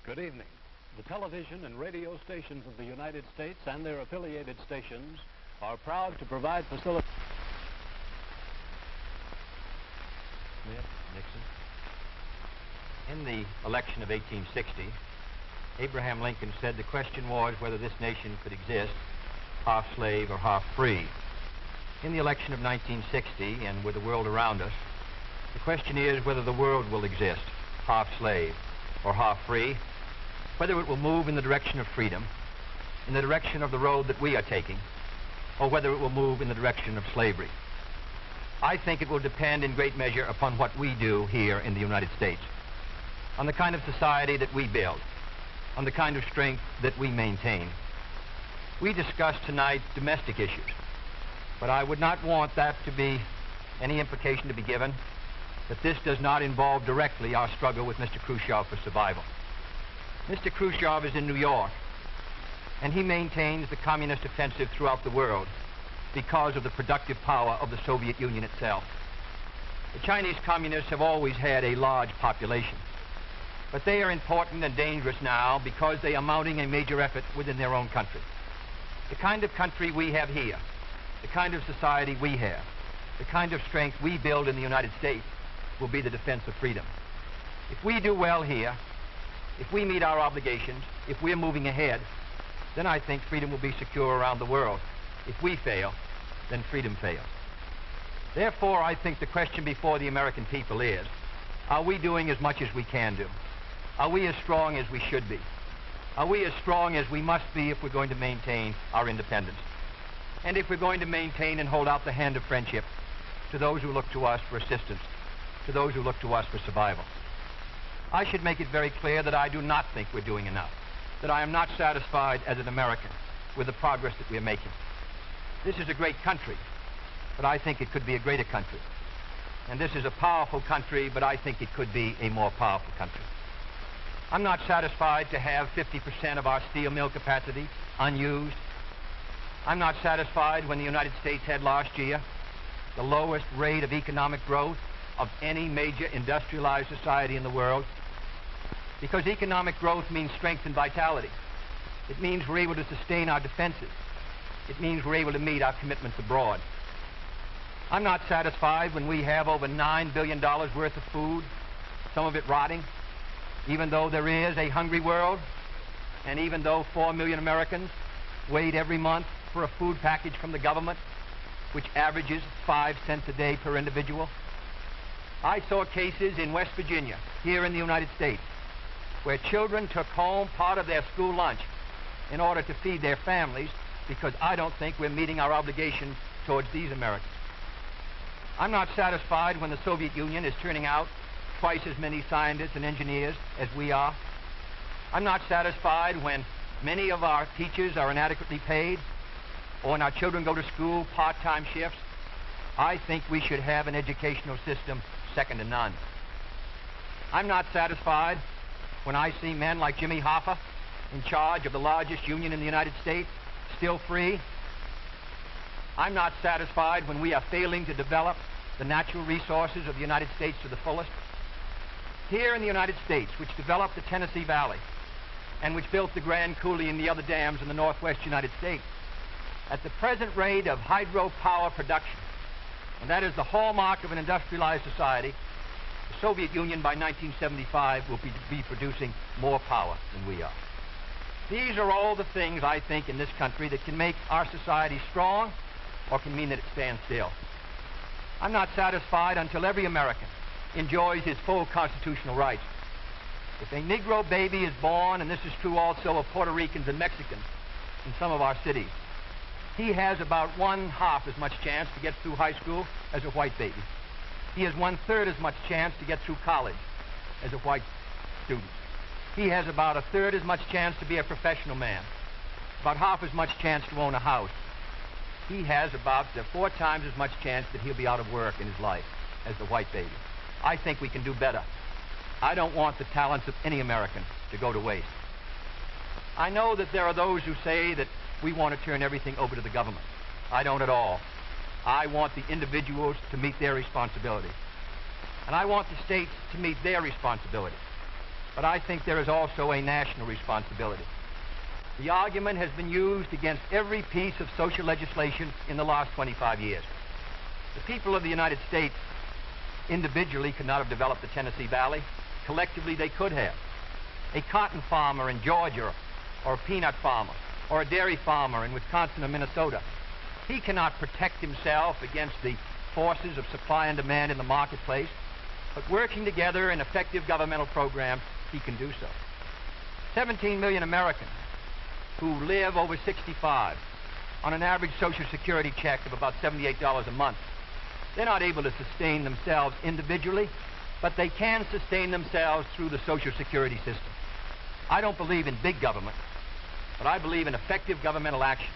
Good evening. The television and radio stations of the United States and their affiliated stations are proud to provide facilities. Nixon. In the election of 1860, Abraham Lincoln said the question was whether this nation could exist half slave or half free. In the election of 1960, and with the world around us, the question is whether the world will exist half slave or half free, whether it will move in the direction of freedom, in the direction of the road that we are taking, or whether it will move in the direction of slavery. I think it will depend in great measure upon what we do here in the United States, on the kind of society that we build, on the kind of strength that we maintain. We discussed tonight domestic issues, but I would not want that to be any implication to be given that this does not involve directly our struggle with Mr. Khrushchev for survival. Mr. Khrushchev is in New York, and he maintains the communist offensive throughout the world because of the productive power of the Soviet Union itself. The Chinese communists have always had a large population, but they are important and dangerous now because they are mounting a major effort within their own country. The kind of country we have here, the kind of society we have, the kind of strength we build in the United States will be the defense of freedom. If we do well here, if we meet our obligations, if we're moving ahead, then I think freedom will be secure around the world. If we fail, then freedom fails. Therefore, I think the question before the American people is, are we doing as much as we can do? Are we as strong as we should be? Are we as strong as we must be if we're going to maintain our independence? And if we're going to maintain and hold out the hand of friendship to those who look to us for assistance, to those who look to us for survival. I should make it very clear that I do not think we're doing enough, that I am not satisfied as an American with the progress that we're making. This is a great country, but I think it could be a greater country. And this is a powerful country, but I think it could be a more powerful country. I'm not satisfied to have 50% of our steel mill capacity unused. I'm not satisfied when the United States had last year the lowest rate of economic growth of any major industrialized society in the world, because economic growth means strength and vitality. It means we're able to sustain our defenses. It means we're able to meet our commitments abroad. I'm not satisfied when we have over $9 billion worth of food, some of it rotting, even though there is a hungry world, and even though 4 million Americans wait every month for a food package from the government, which averages 5 cents a day per individual. I saw cases in West Virginia, here in the United States, where children took home part of their school lunch in order to feed their families, because I don't think we're meeting our obligation towards these Americans. I'm not satisfied when the Soviet Union is turning out twice as many scientists and engineers as we are. I'm not satisfied when many of our teachers are inadequately paid, or when our children go to school part-time shifts. I think we should have an educational system second to none. I'm not satisfied when I see men like Jimmy Hoffa in charge of the largest union in the United States, still free. I'm not satisfied when we are failing to develop the natural resources of the United States to the fullest. Here in the United States, which developed the Tennessee Valley and which built the Grand Coulee and the other dams in the northwest United States, at the present rate of hydropower production, and that is the hallmark of an industrialized society, the Soviet Union by 1975 will be producing more power than we are. These are all the things, I think, in this country that can make our society strong or can mean that it stands still. I'm not satisfied until every American enjoys his full constitutional rights. If a Negro baby is born, and this is true also of Puerto Ricans and Mexicans in some of our cities, he has about 1/2 as much chance to get through high school as a white baby. He has 1/3 as much chance to get through college as a white student. He has about 1/3 as much chance to be a professional man, about 1/2 as much chance to own a house. He has about 4 times as much chance that he'll be out of work in his life as the white baby. I think we can do better. I don't want the talents of any American to go to waste. I know that there are those who say that we want to turn everything over to the government. I don't at all. I want the individuals to meet their responsibility. And I want the states to meet their responsibility. but I think there is also a national responsibility. The argument has been used against every piece of social legislation in the last 25 years. The people of the United States individually could not have developed the Tennessee Valley. Collectively, they could have. A cotton farmer in Georgia, or a peanut farmer, or a dairy farmer in Wisconsin or Minnesota, he cannot protect himself against the forces of supply and demand in the marketplace, but working together in effective governmental programs, he can do so. 17 million Americans who live over 65 on an average Social Security check of about $78 a month. They're not able to sustain themselves individually, but they can sustain themselves through the Social Security system. I don't believe in big government, but I believe in effective governmental action.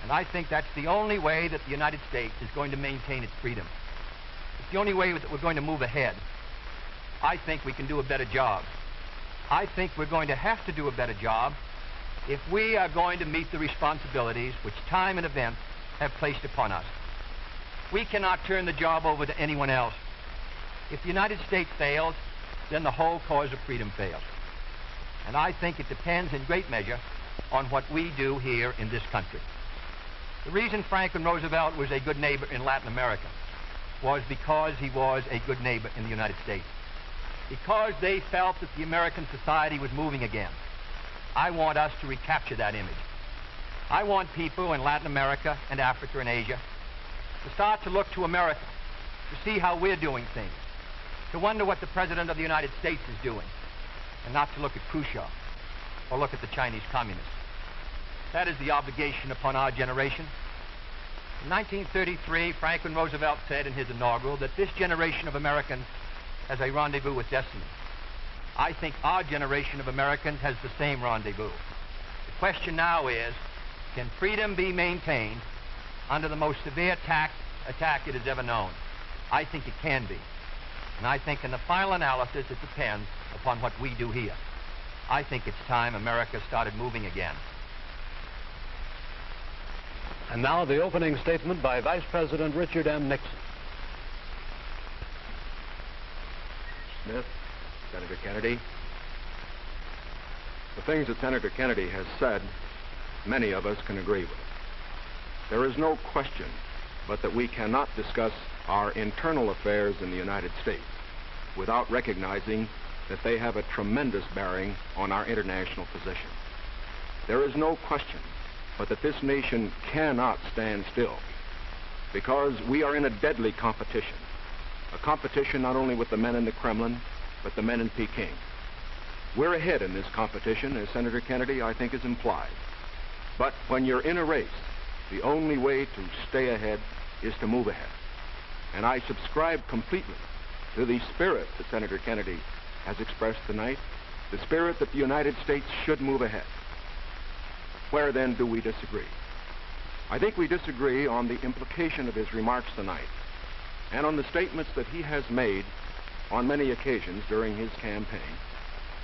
And I think that's the only way that the United States is going to maintain its freedom. It's the only way that we're going to move ahead. I think we can do a better job. I think we're going to have to do a better job if we are going to meet the responsibilities which time and events have placed upon us. We cannot turn the job over to anyone else. If the United States fails, then the whole cause of freedom fails. And I think it depends in great measure on what we do here in this country. The reason Franklin Roosevelt was a good neighbor in Latin America was because he was a good neighbor in the United States. Because they felt that the American society was moving again. I want us to recapture that image. I want people in Latin America and Africa and Asia to start to look to America, to see how we're doing things, to wonder what the President of the United States is doing, and not to look at Khrushchev or look at the Chinese communists. That is the obligation upon our generation. In 1933, Franklin Roosevelt said in his inaugural that this generation of Americans has a rendezvous with destiny. I think our generation of Americans has the same rendezvous. The question now is, can freedom be maintained under the most severe attack it has ever known? I think it can be. And I think in the final analysis, it depends upon what we do here. I think it's time America started moving again. And now the opening statement by Vice President Richard M. Nixon. Smith, Senator Kennedy. The things that Senator Kennedy has said, many of us can agree with. There is no question but that we cannot discuss our internal affairs in the United States without recognizing that they have a tremendous bearing on our international position. There is no question but that this nation cannot stand still because we are in a deadly competition. A competition not only with the men in the Kremlin, but the men in Peking. We're ahead in this competition, as Senator Kennedy, I think, has implied. But when you're in a race, the only way to stay ahead is to move ahead. And I subscribe completely to the spirit that Senator Kennedy has expressed tonight, the spirit that the United States should move ahead. Where then do we disagree? I think we disagree on the implication of his remarks tonight and on the statements that he has made on many occasions during his campaign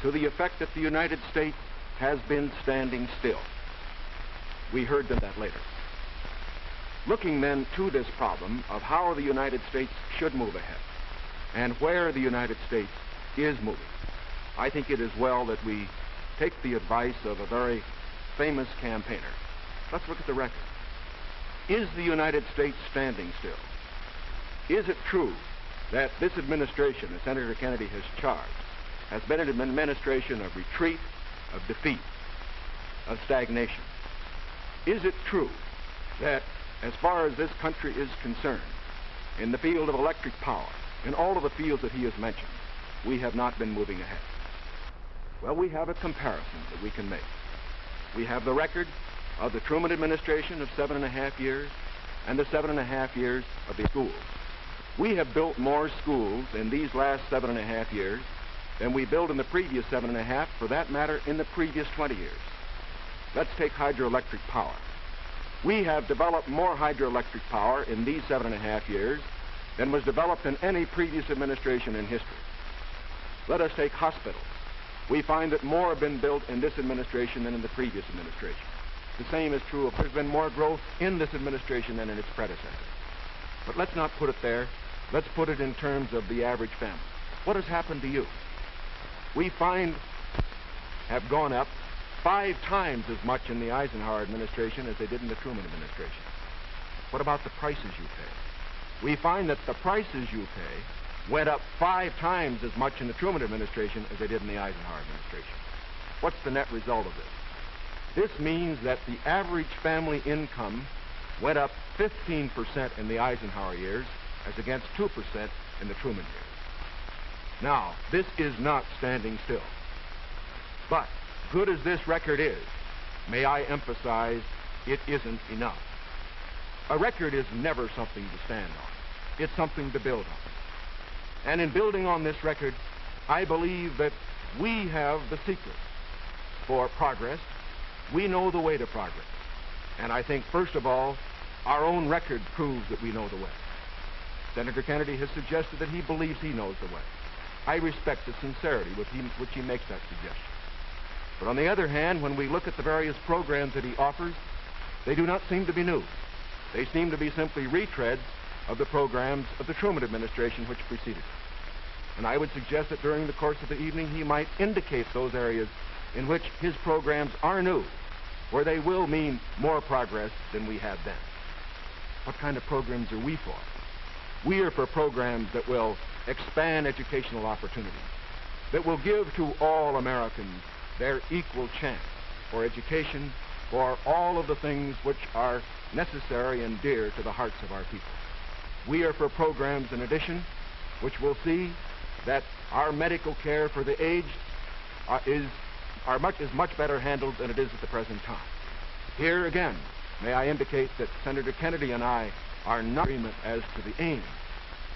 to the effect that the United States has been standing still. We heard that later. Looking then to this problem of how the United States should move ahead and where the United States is moving, I think it is well that we take the advice of a very famous campaigner. Let's look at the record. Is the United States standing still? Is it true that this administration that Senator Kennedy has charged has been an administration of retreat, of defeat, of stagnation? Is it true that as far as this country is concerned, in the field of electric power, in all of the fields that he has mentioned, we have not been moving ahead? Well, we have a comparison that we can make. We have the record of the Truman administration of 7.5 years and the 7.5 years of the schools. We have built more schools in these last 7.5 years than we built in the previous 7.5, for that matter, in the previous 20 years. Let's take hydroelectric power. We have developed more hydroelectric power in these 7.5 years than was developed in any previous administration in history. Let us take hospitals. We find that more have been built in this administration than in the previous administration. The same is true of there's been more growth in this administration than in its predecessor. But let's not put it there. Let's put it in terms of the average family. What has happened to you? we find have gone up 5 times as much in the Eisenhower administration as they did in the Truman administration. What about the prices you pay? We find that the prices you pay went up 5 times as much in the Truman administration as they did in the Eisenhower administration. What's the net result of this? This means that the average family income went up 15% in the Eisenhower years as against 2% in the Truman years. Now, this is not standing still. But, good as this record is, may I emphasize, it isn't enough. A record is never something to stand on. It's something to build on. And in building on this record, I believe that we have the secret for progress. We know the way to progress. And I think, first of all, our own record proves that we know the way. Senator Kennedy has suggested that he believes he knows the way. I respect the sincerity with which he makes that suggestion. But on the other hand, when we look at the various programs that he offers, they do not seem to be new. They seem to be simply retreads of the programs of the Truman administration which preceded it. And I would suggest that during the course of the evening, he might indicate those areas in which his programs are new, where they will mean more progress than we had then. What kind of programs are we for? We are for programs that will expand educational opportunities, that will give to all Americans their equal chance for education, for all of the things which are necessary and dear to the hearts of our people. We are for programs, in addition, which will see that our medical care for the aged is much better handled than it is at the present time. Here again, may I indicate that Senator Kennedy and I are not in agreement as to the aim.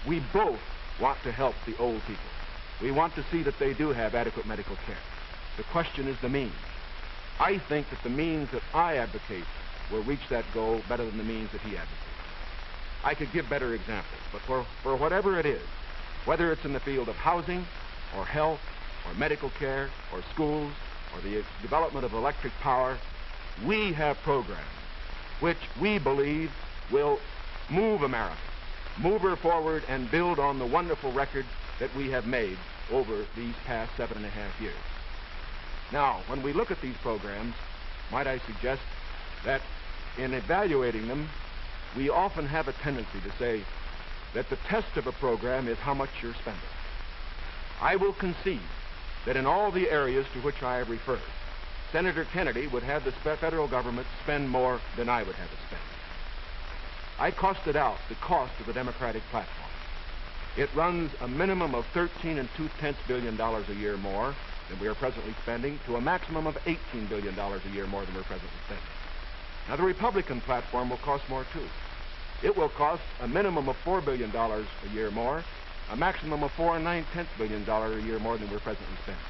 We both want to help the old people. We want to see that they do have adequate medical care. The question is the means. I think that the means that I advocate will reach that goal better than the means that he advocates. I could give better examples, but for whatever it is, whether it's in the field of housing, or health, or medical care, or schools, or the development of electric power, we have programs which we believe will move America, move her forward and build on the wonderful record that we have made over these past 7.5 years. Now, when we look at these programs, might I suggest that in evaluating them, we often have a tendency to say that the test of a program is how much you're spending. I will concede that in all the areas to which I have referred, Senator Kennedy would have the federal government spend more than I would have it spend. I costed out the cost of the Democratic platform. It runs a minimum of $13.2 billion a year more than we are presently spending, to a maximum of $18 billion a year more than we're presently spending. Now, the Republican platform will cost more, too. It will cost a minimum of $4 billion a year more, a maximum of $4.9 billion a year more than we're presently spending.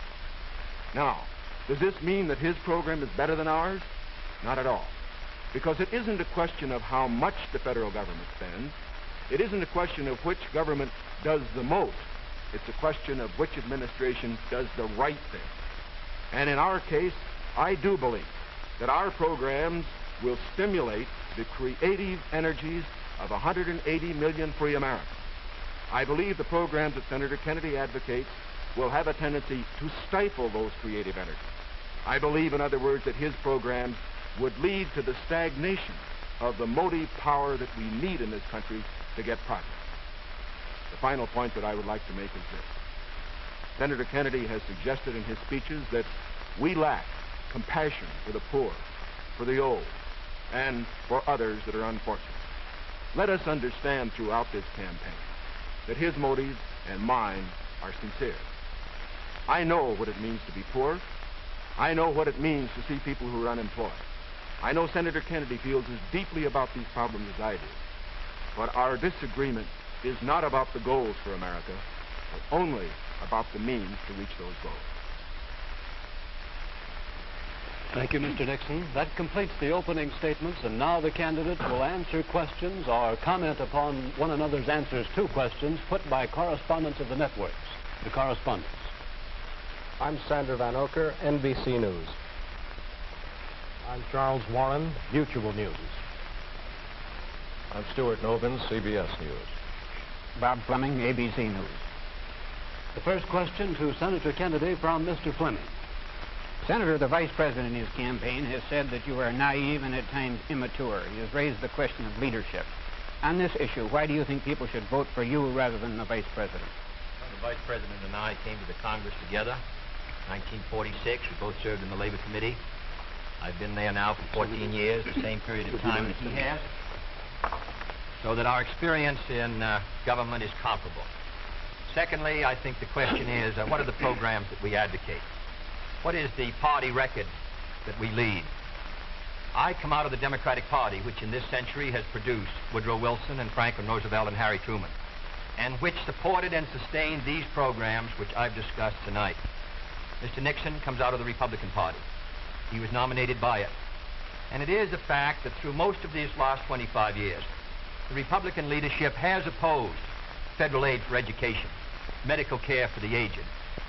Now, does this mean that his program is better than ours? Not at all. Because it isn't a question of how much the federal government spends. It isn't a question of which government does the most. It's a question of which administration does the right thing. And in our case, I do believe that our programs will stimulate the creative energies of 180 million free Americans. I believe the programs that Senator Kennedy advocates will have a tendency to stifle those creative energies. I believe, in other words, that his programs would lead to the stagnation of the motive power that we need in this country to get progress. The final point that I would like to make is this. Senator Kennedy has suggested in his speeches that we lack compassion for the poor, for the old, and for others that are unfortunate. Let us understand throughout this campaign that his motives and mine are sincere. I know what it means to be poor. I know what it means to see people who are unemployed. I know Senator Kennedy feels as deeply about these problems as I do. But our disagreement is not about the goals for America, but only about the means to reach those goals. Thank you, Mr. Nixon. That completes the opening statements, and now the candidates will answer questions or comment upon one another's answers to questions put by correspondents of the networks. The correspondents. I'm Sandra Van Oker, NBC News. I'm Charles Warren, Mutual News. I'm Stuart Novin, CBS News. Bob Fleming, ABC News. The first question to Senator Kennedy from Mr. Fleming. Senator, the Vice President in his campaign has said that you are naive and at times immature. He has raised the question of leadership. On this issue, why do you think people should vote for you rather than the Vice President? Well, the Vice President and I came to the Congress together in 1946. We both served in the Labor Committee. I've been there now for 14 years, the same period of time that he has, so that our experience in government is comparable. Secondly, I think the question is, what are the programs that we advocate? What is the party record that we lead? I come out of the Democratic Party, which in this century has produced Woodrow Wilson and Franklin Roosevelt and Harry Truman, and which supported and sustained these programs which I've discussed tonight. Mr. Nixon comes out of the Republican Party. He was nominated by it. And it is a fact that through most of these last 25 years, the Republican leadership has opposed federal aid for education, medical care for the aged,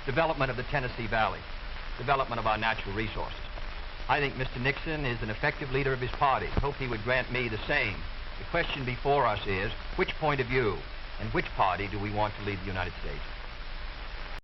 development of the Tennessee Valley, development of our natural resources. I think Mr. Nixon is an effective leader of his party. I hope he would grant me the same. The question before us is, which point of view and which party do we want to lead the United States?